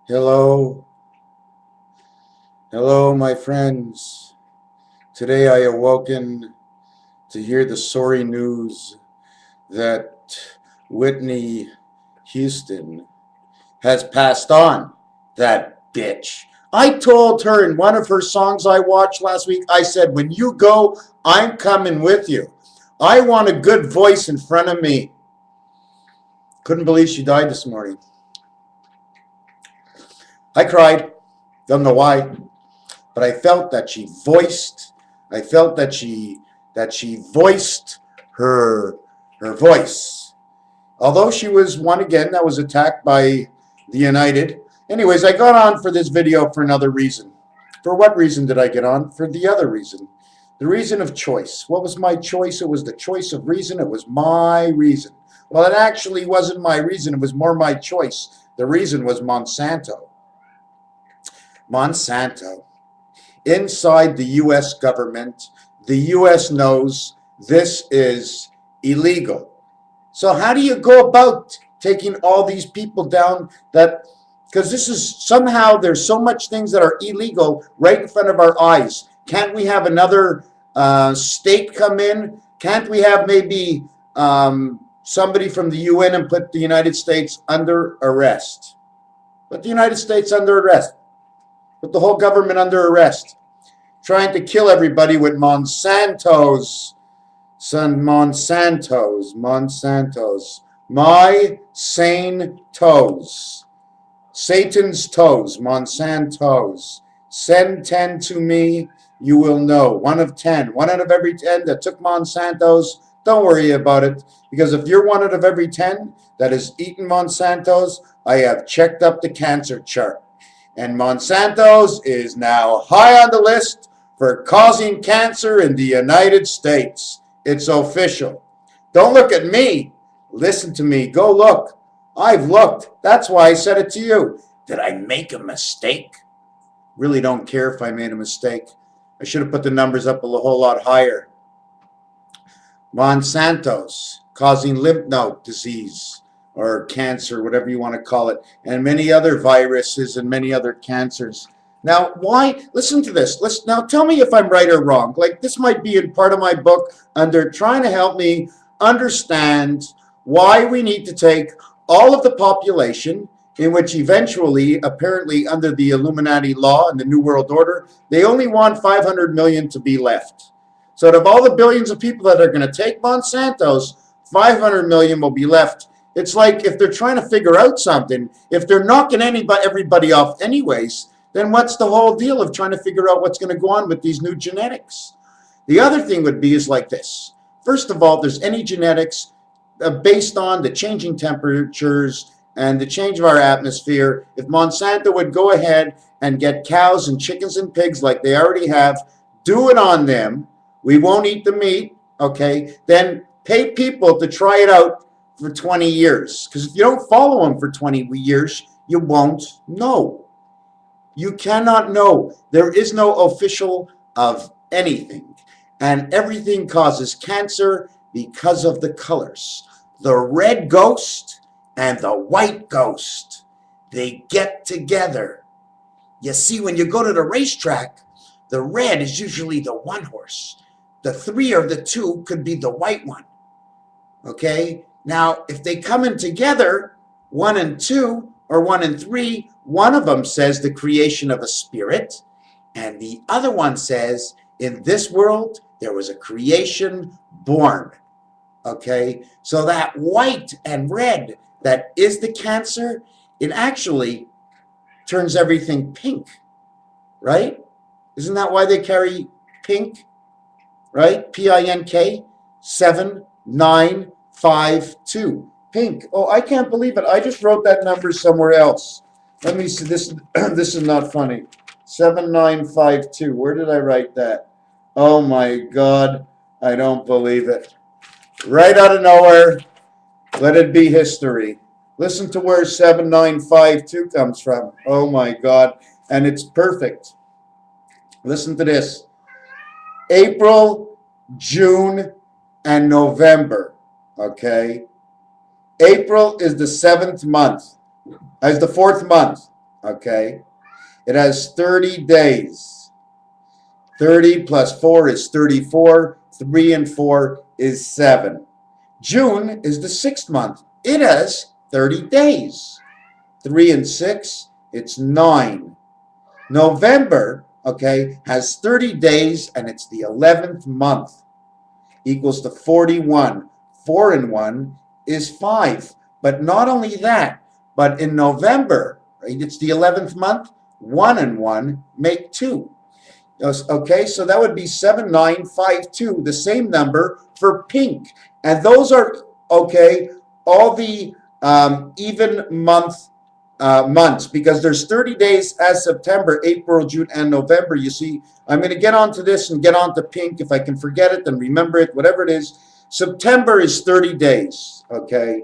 Hello, hello, my friends. Today I awoken to hear the sorry news that Whitney Houston has passed on. That bitch. I told her in one of her songs I watched last week, I said, when you go, I'm coming with you. I want a good voice in front of me. Couldn't believe she died this morning. I cried. Don't know why. But I felt that I felt that she voiced her her voice. Although she was one again that was attacked by the United. Anyways, I got on for this video for another reason. For what reason did I get on? For the other reason. The reason of choice. What was my choice? It was the choice of reason. It was my reason. Well, it actually wasn't my reason. It was more my choice. The reason was Monsanto. Monsanto. Inside the U.S. government, the U.S. knows this is illegal. So how do you go about taking all these people down that, because this is somehow there's so much things that are illegal right in front of our eyes. Can't we have another state come in? Can't we have maybe somebody from the UN and put the United States under arrest? Put the United States under arrest. Put the whole government under arrest. Trying to kill everybody with Monsanto's. My sane toes. Satan's toes, Monsanto's. Send 10 to me, you will know. 1 of 10. 1 out of every 10 that took Monsanto's, don't worry about it. Because if you're 1 out of every 10 that has eaten Monsanto's, I have checked up the cancer chart. And Monsanto's is now high on the list for causing cancer in the United States. It's official. Don't look at me. Listen to me. Go look. I've looked. That's why I said it to you. Did I make a mistake? Really don't care if I made a mistake. I should have put the numbers up a whole lot higher. Monsanto's causing lymph node disease or cancer, whatever you want to call it, and many other viruses and many other cancers. Now, why? Listen to this. Now, tell me if I'm right or wrong. Like, this might be in part of my book under trying to help me understand why we need to take all of the population, in which eventually, apparently under the Illuminati law and the New World Order, they only want 500 million to be left. So out of all the billions of people that are going to take Monsanto's, 500 million will be left. It's like if they're trying to figure out something, if they're knocking everybody off anyways, then what's the whole deal of trying to figure out what's going to go on with these new genetics? The other thing would be is like this. First of all, there's any genetics based on the changing temperatures and the change of our atmosphere. If Monsanto would go ahead and get cows and chickens and pigs like they already have, do it on them, we won't eat the meat, okay? Then pay people to try it out for 20 years. Because if you don't follow them for 20 years, you won't know. You cannot know. There is no official of anything. And everything causes cancer because of the colors. The red ghost and the white ghost, they get together. You see, when you go to the racetrack, the red is usually the one horse. The 3 or the 2 could be the white one. Okay? Now, if they come in together, 1 and 2 or 1 and 3, one of them says the creation of a spirit, and the other one says, in this world, there was a creation born. Okay? So that white and red that is the cancer, it actually turns everything pink. Right? Isn't that why they carry pink? Right? P-I-N-K 7952. Pink. Oh, I can't believe it. I just wrote that number somewhere else. Let me see. This is not funny. 7952. Where did I write that? Oh my God. I don't believe it. Right out of nowhere. Let it be history. Listen to where 7952 comes from. Oh my God. And it's perfect. Listen to this. April, June, and November. Okay? April is the 7th month. As the 4th month. Okay? It has 30 days. 30 plus 4 is 34. 3 and 4 is 7. June is the 6th month. It has 30 days. 3 and 6, it's 9. November, okay, has 30 days and it's the 11th month, equals to 41. 4 and 1 is 5. But not only that, but in November, right, it's the 11th month, 1 and 1 make 2. Okay, so that would be 7952, the same number for pink. And those are, okay, all the even months, because there's 30 days as September, April, June, and November. You see, I'm going to get onto this and get onto pink. If I can forget it, then remember it, whatever it is. September is 30 days, okay?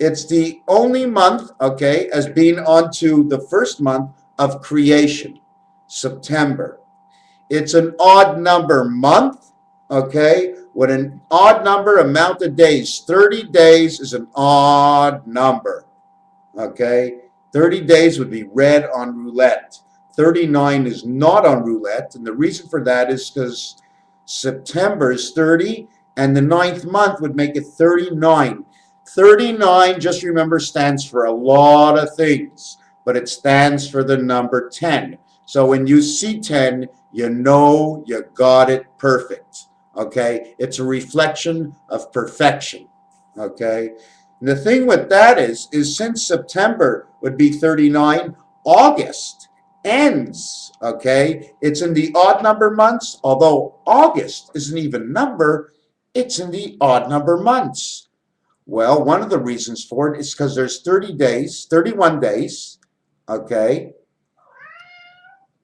It's the only month, okay, as being onto the first month of creation, September. It's an odd number month, okay, with an odd number amount of days. 30 days is an odd number, okay? 30 days would be red on roulette. 39 is not on roulette, and the reason for that is because September is 30, and the 9th month would make it 39. 39, just remember, stands for a lot of things, but it stands for the number 10. So when you see 10, you know you got it perfect, okay? It's a reflection of perfection, okay? And the thing with that is since September would be 39, August ends, okay? It's in the odd number months, although August is an even number, it's in the odd number months. Well, one of the reasons for it is because there's 30 days, 31 days, okay?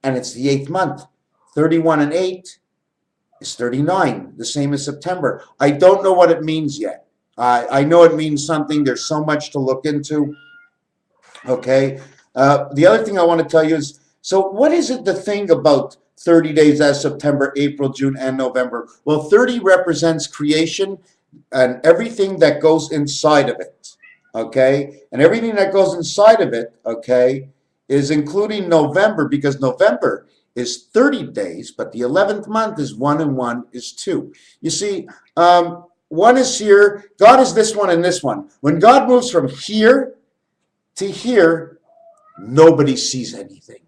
And it's the 8th month. 31 and 8 is 39, the same as September. I don't know what it means yet. I know it means something. There's so much to look into. Okay. The other thing I want to tell you is, so what is it the thing about 30 days as September, April, June, and November? Well, 30 represents creation and everything that goes inside of it. Okay. And everything that goes inside of it, okay, is including November, because November is 30 days, but the 11th month is 1 and 1 is 2. You see, one is here, God is this one and this one. When God moves from here to here, nobody sees anything.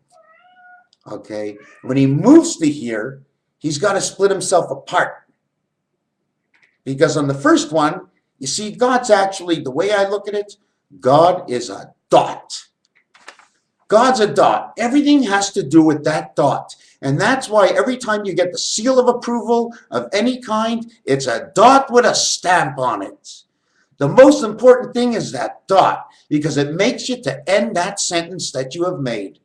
Okay? When he moves to here, he's got to split himself apart. Because on the first one, you see, God's actually, the way I look at it, God is a dot. God's a dot. Everything has to do with that dot. And that's why every time you get the seal of approval of any kind, it's a dot with a stamp on it. The most important thing is that dot, because it makes you to end that sentence that you have made.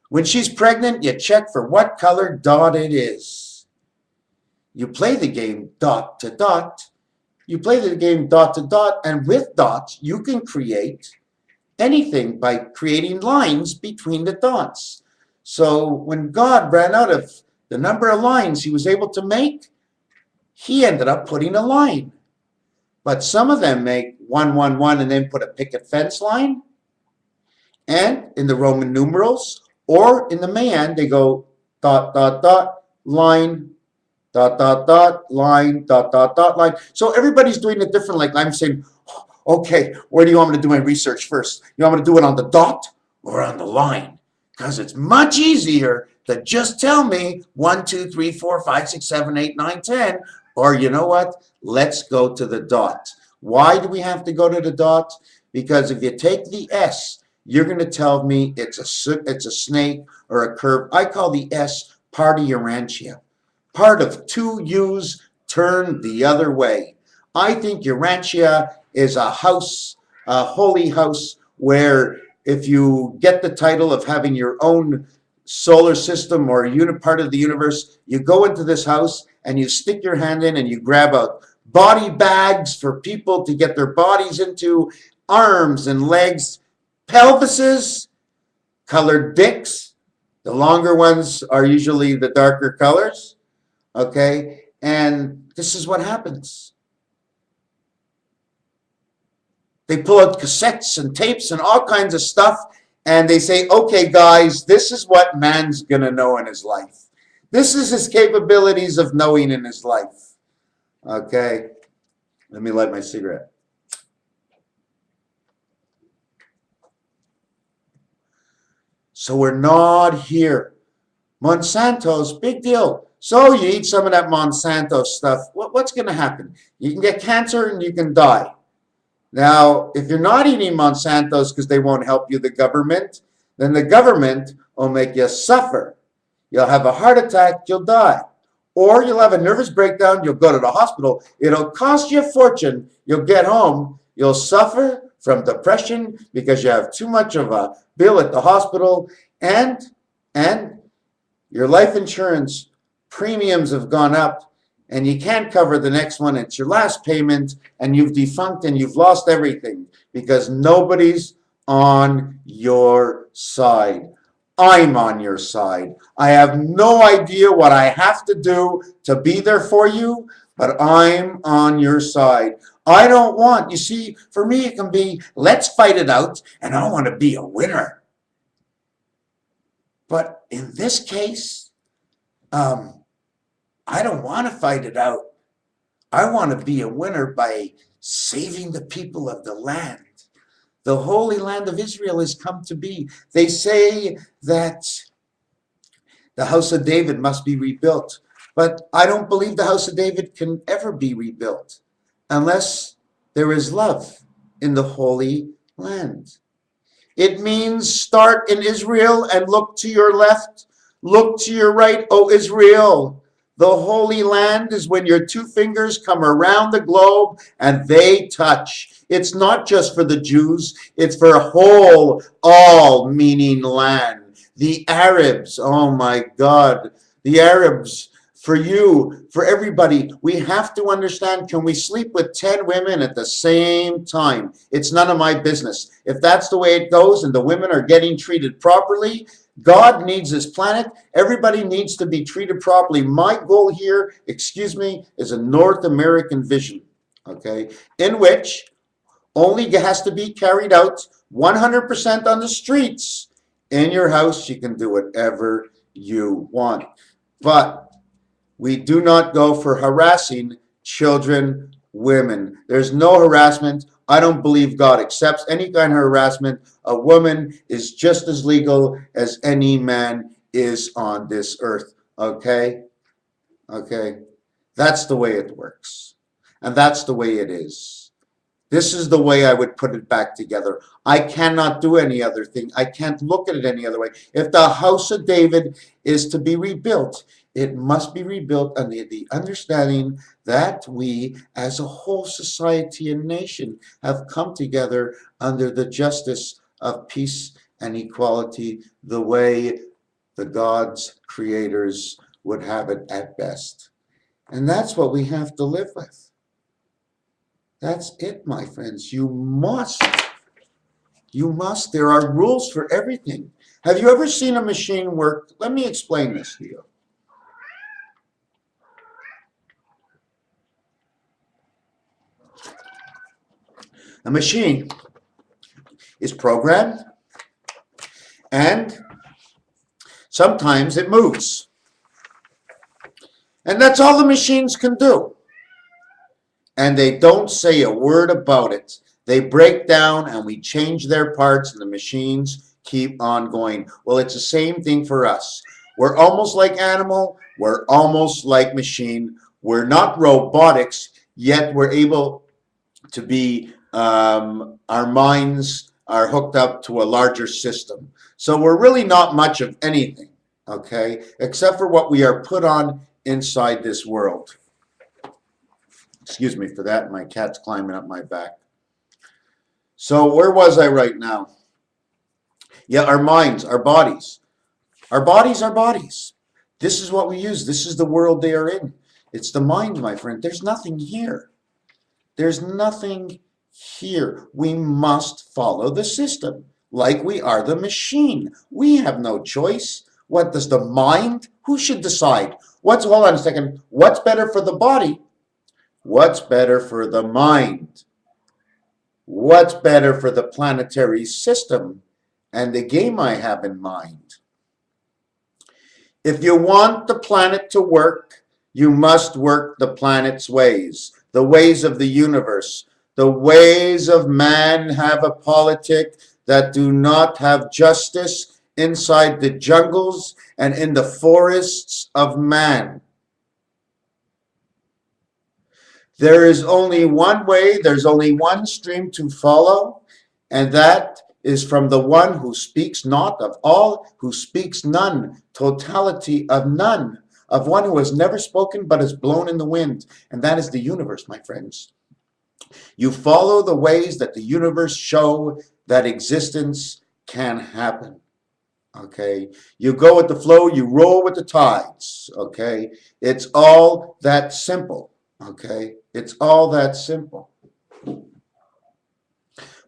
When she's pregnant, you check for what color dot it is. You play the game dot to dot. You play the game dot to dot, and with dots, you can create anything by creating lines between the dots. So when God ran out of the number of lines he was able to make, he ended up putting a line. But some of them make 1, 1, 1 and then put a picket fence line. And in the Roman numerals, or in the Mayan, they go dot, dot, dot, line, dot, dot, dot, line, dot, dot, dot, line. So everybody's doing it different. Like I'm saying, okay, where do you want me to do my research first? You want me to do it on the dot or on the line? Because it's much easier to just tell me 1, 2, 3, 4, 5, 6, 7, 8, 9, 10. Or you know what? Let's go to the dot. Why do we have to go to the dot? Because if you take the S, you're going to tell me it's a snake or a curve. I call the S part of Urantia. Part of two U's turned the other way. I think Urantia is a house, a holy house, where if you get the title of having your own solar system or part of the universe, you go into this house and you stick your hand in and you grab out body bags for people to get their bodies into, arms and legs, pelvises, colored dicks. The longer ones are usually the darker colors. Okay, and this is what happens. They pull out cassettes and tapes and all kinds of stuff, and they say, okay, guys, this is what man's going to know in his life. This is his capabilities of knowing in his life. Okay, let me light my cigarette. So we're not here. Monsanto's, big deal. So you eat some of that Monsanto stuff, what's going to happen? You can get cancer and you can die. Now, if you're not eating Monsanto's because they won't help you, the government, then the government will make you suffer. You'll have a heart attack, you'll die. Or you'll have a nervous breakdown, you'll go to the hospital. It'll cost you a fortune. You'll get home, you'll suffer from depression because you have too much of a bill at the hospital, and your life insurance premiums have gone up, and you can't cover the next one. It's your last payment, and you've defunct and you've lost everything because nobody's on your side. I'm on your side. I have no idea what I have to do to be there for you, but I'm on your side. I don't want, you see, for me it can be, let's fight it out, and I want to be a winner. But in this case, I don't want to fight it out. I want to be a winner by saving the people of the land. The Holy Land of Israel has come to be. They say that the house of David must be rebuilt, but I don't believe the house of David can ever be rebuilt unless there is love in the Holy Land. It means start in Israel and look to your left, look to your right, O Israel. The Holy Land is when your two fingers come around the globe and they touch. It's not just for the Jews, it's for whole, all meaning land. The Arabs, oh my God, the Arabs, for you, for everybody, we have to understand, can we sleep with 10 women at the same time? It's none of my business. If that's the way it goes and the women are getting treated properly, God needs this planet. Everybody needs to be treated properly. My goal here, excuse me, is a North American vision, okay, in which only has to be carried out 100% on the streets. In your house, you can do whatever you want. But we do not go for harassing children, women. There's no harassment. I don't believe God accepts any kind of harassment. A woman is just as legal as any man is on this earth. Okay? Okay? That's the way it works. And that's the way it is. This is the way I would put it back together. I cannot do any other thing. I can't look at it any other way. If the house of David is to be rebuilt, it must be rebuilt under the understanding that we, as a whole society and nation, have come together under the justice of peace and equality, the way the gods, creators, would have it at best. And that's what we have to live with. That's it, my friends. You must. There are rules for everything. Have you ever seen a machine work? Let me explain this to you. A machine is programmed, and sometimes it moves. And that's all the machines can do. And they don't say a word about it. They break down and we change their parts and the machines keep on going. Well, it's the same thing for us. We're almost like animal. We're almost like machine. We're not robotics, yet we're able to be, our minds are hooked up to a larger system. So we're really not much of anything, okay, except for what we are put on inside this world. Excuse me for that. My cat's climbing up my back. So where was I right now? Yeah, our minds, our bodies. Our bodies are bodies. This is what we use. This is the world they are in. It's the mind, my friend. There's nothing here. There's nothing here. We must follow the system like we are the machine. We have no choice. What does the mind? Who should decide? Hold on a second. What's better for the body? What's better for the mind? What's better for the planetary system? and the game I have in mind. If you want the planet to work, you must work the planet's ways, the ways of the universe. The ways of man have a politic that do not have justice inside the jungles and in the forests of man. There is only one way, there's only one stream to follow, and that is from the one who speaks not of all, who speaks none, totality of none, of one who has never spoken but is blown in the wind, and that is the universe, my friends. You follow the ways that the universe show that existence can happen. Okay, you go with the flow, you roll with the tides. Okay, it's all that simple. Okay, it's all that simple.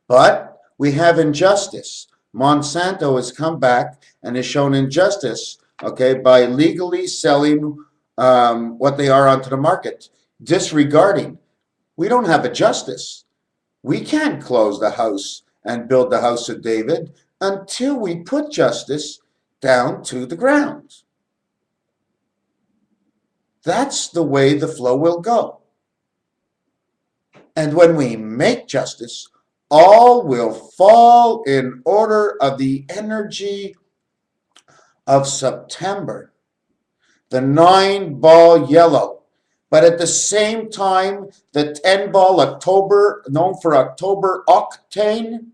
But we have injustice. Monsanto has come back and has shown injustice, okay, by legally selling what they are onto the market, disregarding. We don't have a justice. We can't close the house and build the house of David until we put justice down to the ground. That's the way the flow will go. And when we make justice, all will fall in order of the energy of September, the 9-ball yellow. But at the same time, the 10-ball October, known for October octane,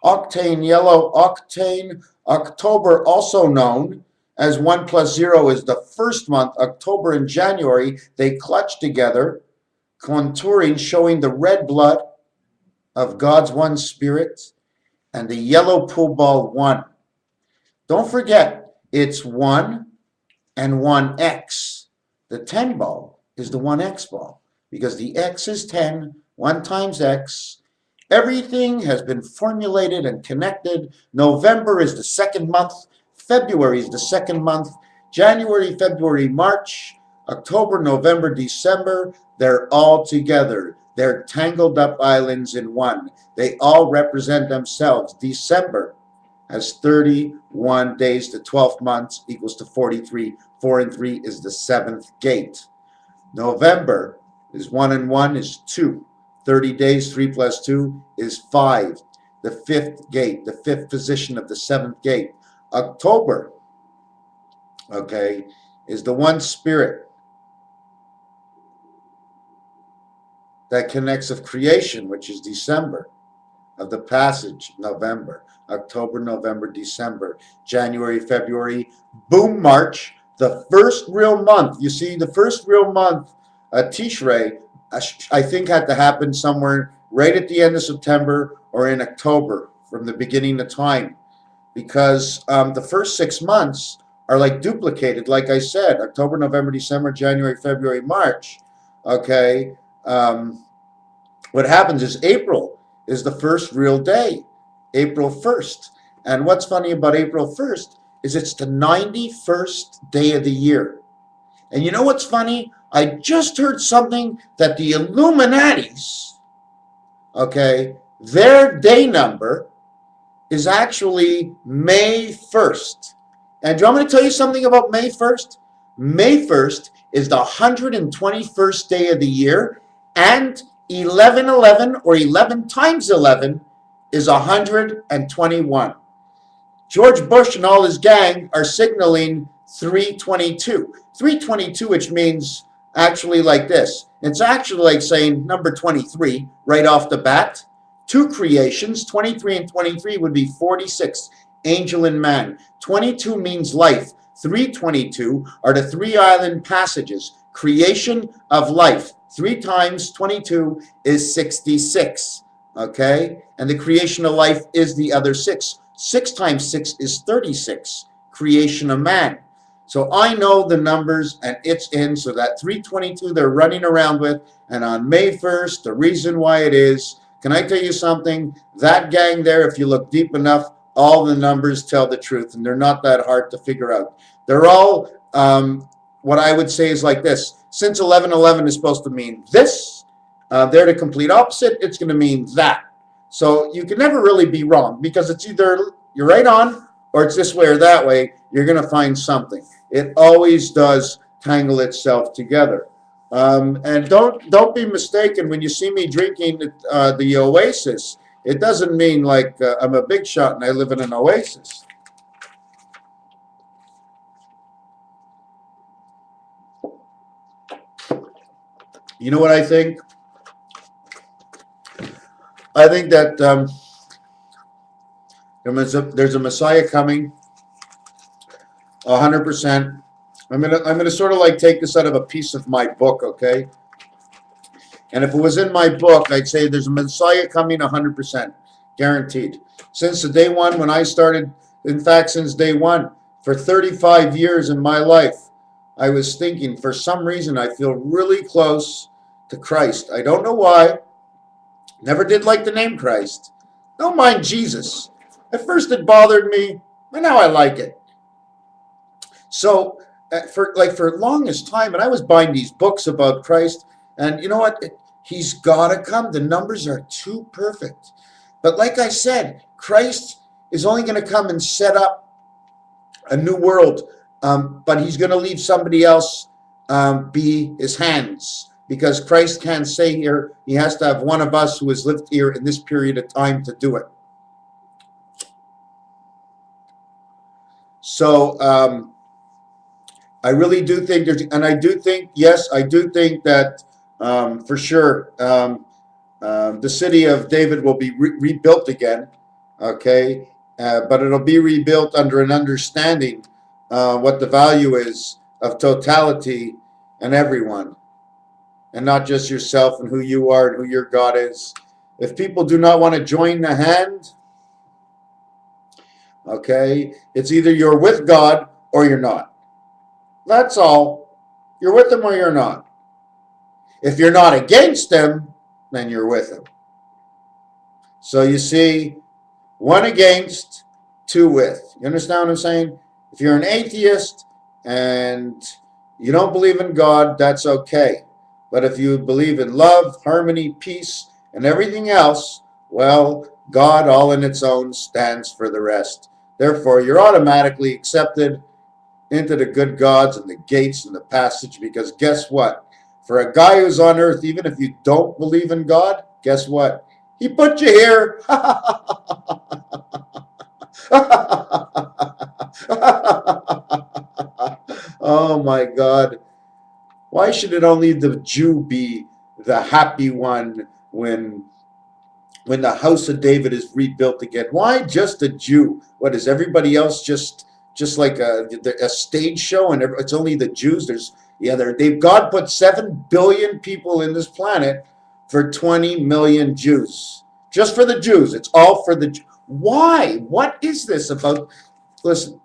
octane yellow, octane, October also known as 1 plus 0 is the first month, October and January, they clutch together, contouring, showing the red blood of God's one spirit, and the yellow pool ball 1. Don't forget, it's 1 and 1x. The 10 ball is the 1x ball, because the x is 10, 1 times x. Everything has been formulated and connected. November is the second month. February is the second month. January, February, March, October, November, December, they're all together. They're tangled up islands in one. They all represent themselves. December has 31 days. The 12th months equals to 43. 4 and 3 is the 7th gate. November is 1 and 1 is 2. 30 days, 3 plus 2 is 5. The 5th gate, the 5th position of the 7th gate. October, okay, is the one spirit that connects of creation, which is December, of the passage, November, October, November, December, January, February, boom, March, the first real month. You see, the first real month, Tishrei, I think had to happen somewhere right at the end of September or in October from the beginning of time, because the first 6 months are like duplicated, like I said, October, November, December, January, February, March, okay? What happens is April is the first real day, April 1st. And what's funny about April 1st is it's the 91st day of the year. And you know what's funny? I just heard something that the Illuminatis, okay, their day number is actually May 1st. And do you want me to tell you something about May 1st? May 1st is the 121st day of the year, and 1111 or 11 times 11 is 121. George Bush and all his gang are signaling 322. 322, which means actually like this. It's actually like saying number 23 right off the bat. 2 creations, 23 and 23 would be 46, angel and man. 22 means life. 322 are the 3 island passages, creation of life. 3 times 22 is 66, okay? And the creation of life is the other 6. 6 times 6 is 36, creation of man. So I know the numbers, and it's in, so that 322 they're running around with, and on May 1st, the reason why it is, can I tell you something? That gang there, if you look deep enough, all the numbers tell the truth, and they're not that hard to figure out. They're all, what I would say is like this. Since 1111 is supposed to mean this, they're the complete opposite, it's going to mean that. So you can never really be wrong, because it's either you're right on, or it's this way or that way, you're going to find something. It always does tangle itself together. And don't be mistaken when you see me drinking the Oasis. It doesn't mean like I'm a big shot and I live in an oasis. You know what I think? I think that there's a Messiah coming, 100%. I'm gonna sort of like take this out of a piece of my book, okay? And if it was in my book, I'd say there's a Messiah coming, 100%, guaranteed. Since the day one when I started, in fact, since day one, for 35 years in my life, I was thinking, for some reason, I feel really close to Christ. I don't know why. Never did like the name Christ. Don't mind Jesus. At first it bothered me, but now I like it. So for longest time, and I was buying these books about Christ, and you know what? He's got to come. The numbers are too perfect. But like I said, Christ is only going to come and set up a new world, but he's going to leave somebody else be his hands. Because Christ can't say here, he has to have one of us who has lived here in this period of time to do it. So I really do think there's, and I do think, yes, I do think that for sure the city of David will be rebuilt again, okay? But it'll be rebuilt under an understanding what the value is of totality and everyone, and not just yourself and who you are and who your God is. If people do not want to join the hand, okay, it's either you're with God or you're not. That's all. You're with him or you're not. If you're not against him, then you're with him. So you see, one against, two with. You understand what I'm saying? If you're an atheist and you don't believe in God, that's okay. But if you believe in love, harmony, peace, and everything else, well, God all in its own stands for the rest. Therefore, you're automatically accepted into the good gods and the gates and the passage, because guess what? For a guy who's on earth, even if you don't believe in God, guess what? He put you here. Oh my God. Why should it only the Jew be the happy one when the house of David is rebuilt again? Why just a Jew? What is everybody else just like a stage show, and it's only the Jews? God put 7 billion people in this planet for 20 million Jews. Just for the Jews. It's all for the Jews. Why? What is this about? Listen,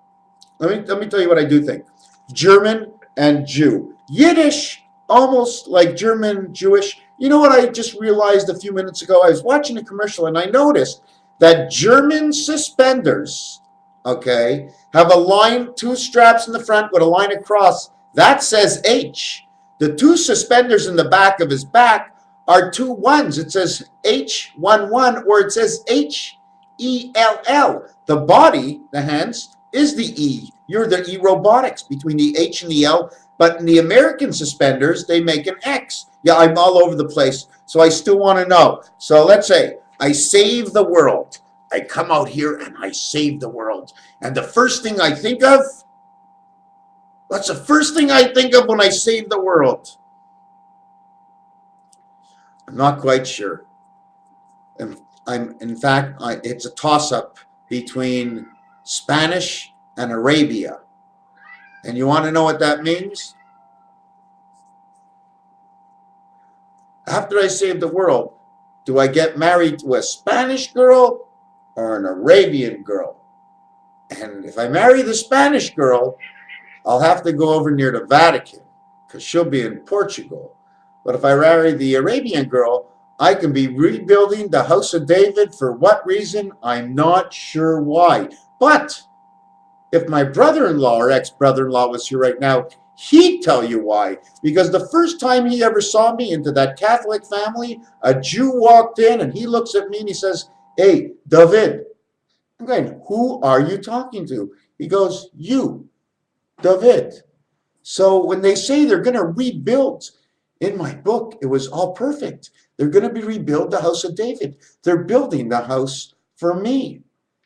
let me tell you what I do think. German and Jew. Yiddish, almost like German Jewish. You know what I just realized a few minutes ago? I was watching a commercial and I noticed that German suspenders, okay, have a line, two straps in the front with a line across. That says H. The two suspenders in the back of his back are two ones. It says H11 or it says H-E-L-L. The body, the hands, is the E. You're the E robotics between the H and the L. But in the American suspenders, they make an X. Yeah, I'm all over the place. So I still want to know. So let's say I save the world. I come out here and I save the world. And the first thing I think of, what's the first thing I think of when I save the world? I'm not quite sure. In fact, it's a toss-up between Spanish and Arabia. And you want to know what that means? After I save the world, do I get married to a Spanish girl or an Arabian girl? And if I marry the Spanish girl, I'll have to go over near the Vatican because she'll be in Portugal. But if I marry the Arabian girl, I can be rebuilding the house of David. For what reason? I'm not sure why. But if my brother-in-law or ex-brother-in-law was here right now, he'd tell you why. Because the first time he ever saw me into that Catholic family, a Jew walked in and he looks at me and he says, "Hey, David, I'm going, who are you talking to? He goes, you, David. So when they say they're going to rebuild, in my book, it was all perfect. They're going to be rebuild the house of David. They're building the house for me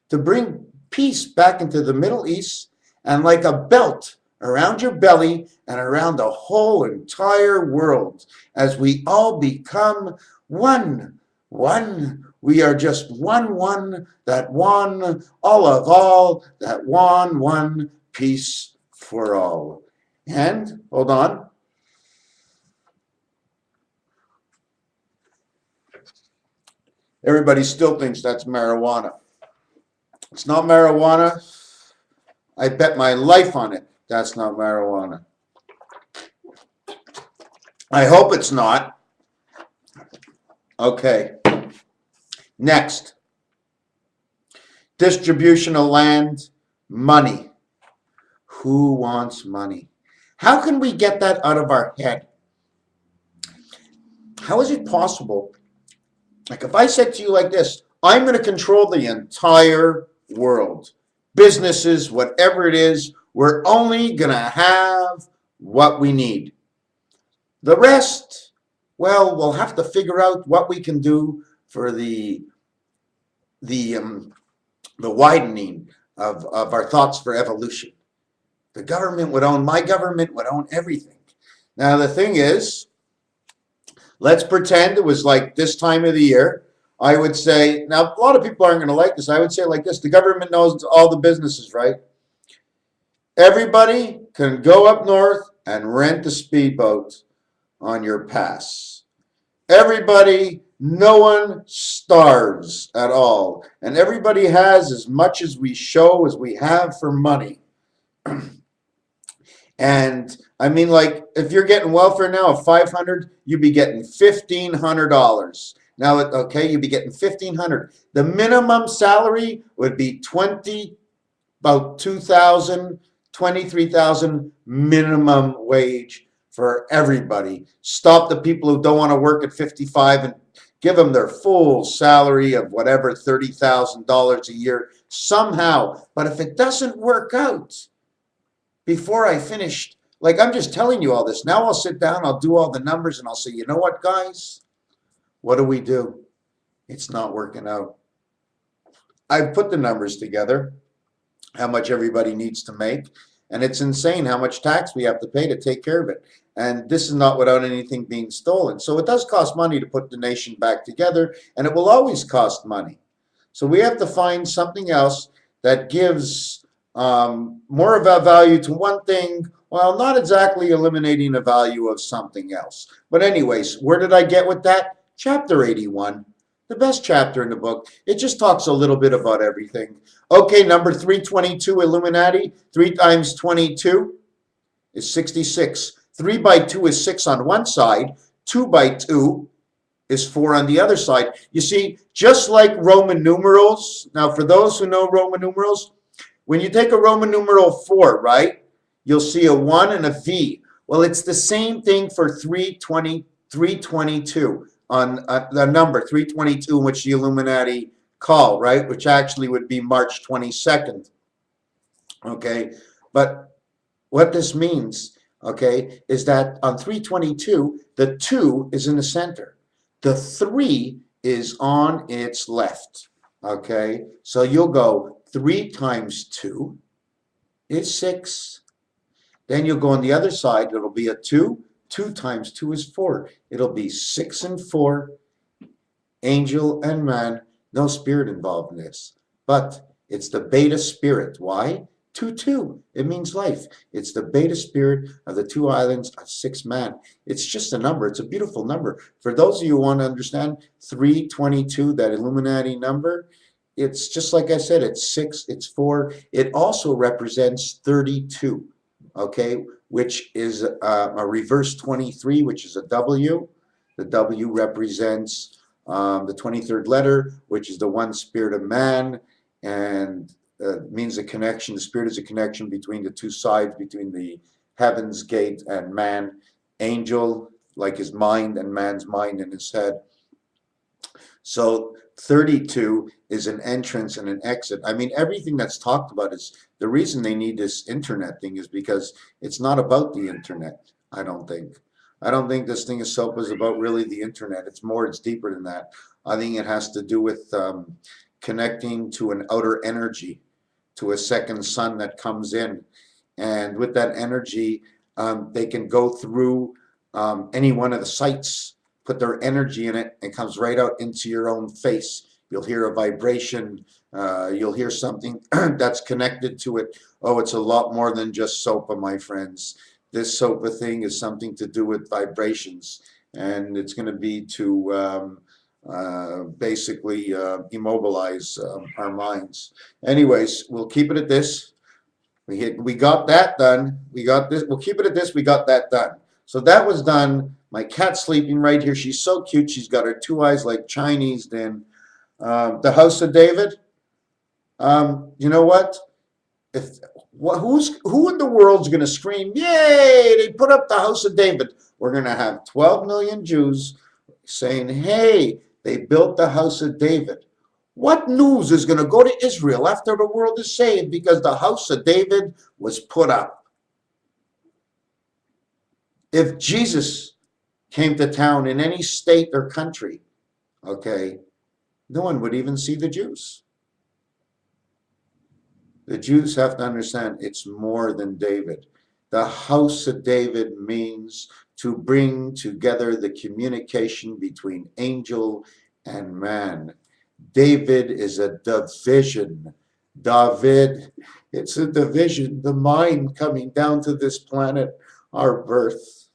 to bring peace back into the Middle East and like a belt around your belly and around the whole entire world as we all become one. One. We are just one, that one, all of all, that one, peace for all. And, hold on. Everybody still thinks that's marijuana. It's not marijuana. I bet my life on it. That's not marijuana. I hope it's not. Okay. Next. Distribution of land, money. Who wants money? How can we get that out of our head? How is it possible? Like if I said to you like this, I'm going to control the entire world. Businesses, whatever it is, we're only going to have what we need. The rest, well, we'll have to figure out what we can do for the widening of our thoughts for evolution. The government would own, my government would own everything. Now the thing is, let's pretend it was like this time of the year. I would say, now a lot of people aren't going to like this. I would say like this, the government knows all the businesses, right? Everybody can go up north and rent a speedboat on your pass. Everybody, no one starves at all. And everybody has as much as we show as we have for money. And I mean, like, if you're getting welfare now of $500, you'd be getting $1,500. Now, okay, you'd be getting $1,500. The minimum salary would be about $2,000, $23,000 minimum wage for everybody. Stop the people who don't want to work at 55 and give them their full salary of whatever, $30,000 a year somehow. But if it doesn't work out, before I finished, like I'm just telling you all this. Now I'll sit down, I'll do all the numbers, and I'll say, you know what, guys? What do? It's not working out. I've put the numbers together, how much everybody needs to make, and it's insane how much tax we have to pay to take care of it. And this is not without anything being stolen. So it does cost money to put the nation back together, and it will always cost money. So we have to find something else that gives more of a value to one thing, while not exactly eliminating the value of something else. But anyways, where did I get with that? Chapter 81, the best chapter in the book. It just talks a little bit about everything. Okay, number 322, Illuminati. 3 times 22 is 66. 3 by 2 is 6 on one side. 2 by 2 is 4 on the other side. You see, just like Roman numerals, now for those who know Roman numerals, when you take a Roman numeral 4, right, you'll see a 1 and a V. Well, it's the same thing for 322 on the number 322, which the Illuminati call, right, which actually would be March 22nd. Okay, but what this means, okay, is that on 322, the 2 is in the center. The 3 is on its left. Okay, so you'll go 3 times 2 is 6. Then you'll go on the other side. It'll be a 2. 2 times 2 is 4. It'll be 6 and 4. Angel and man. No spirit involved in this. But it's the beta spirit. Why? 2. It means life. It's the beta spirit of the 2 islands of 6 man. It's just a number. It's a beautiful number. For those of you who want to understand 322, that Illuminati number, it's just like I said, it's 6, it's 4. It also represents 32, okay, which is a reverse 23, which is a W. The W represents the 23rd letter, which is the one spirit of man, and means a connection. The spirit is a connection between the 2 sides, between the heaven's gate and man. Angel, like his mind, and man's mind in his head. So 32 is an entrance and an exit. I mean, everything that's talked about is the reason they need this internet thing is because it's not about the internet, I don't think. I don't think this thing is SOPA is about really the internet. It's more, it's deeper than that. I think it has to do with connecting to an outer energy, to a second sun that comes in. And with that energy, they can go through any one of the sites, put their energy in it, and comes right out into your own face. You'll hear a vibration. You'll hear something that's connected to it. Oh, it's a lot more than just SOPA, my friends. This SOPA thing is something to do with vibrations, and it's going to be to basically immobilize our minds. Anyways, we'll keep it at this. We got that done. We got this. We'll keep it at this. We got that done. So that was done. My cat's sleeping right here. She's so cute. She's got her two eyes like Chinese. Then the House of David. You know what? If who in the world's going to scream, "Yay! They put up the House of David." We're going to have 12 million Jews saying, "Hey, they built the House of David." What news is going to go to Israel after the world is saved because the House of David was put up? If Jesus came to town in any state or country, okay, no one would even see the Jews. The Jews have to understand it's more than David. The House of David means to bring together the communication between angel and man. David is a division. David, it's a division, the mind coming down to this planet, our birth.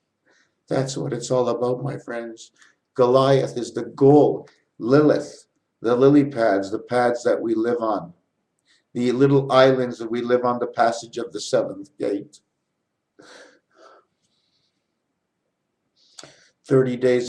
That's what it's all about, my friends. Goliath is the goal. Lilith, the lily pads, the pads that we live on, the little islands that we live on, the passage of the seventh gate. 30 days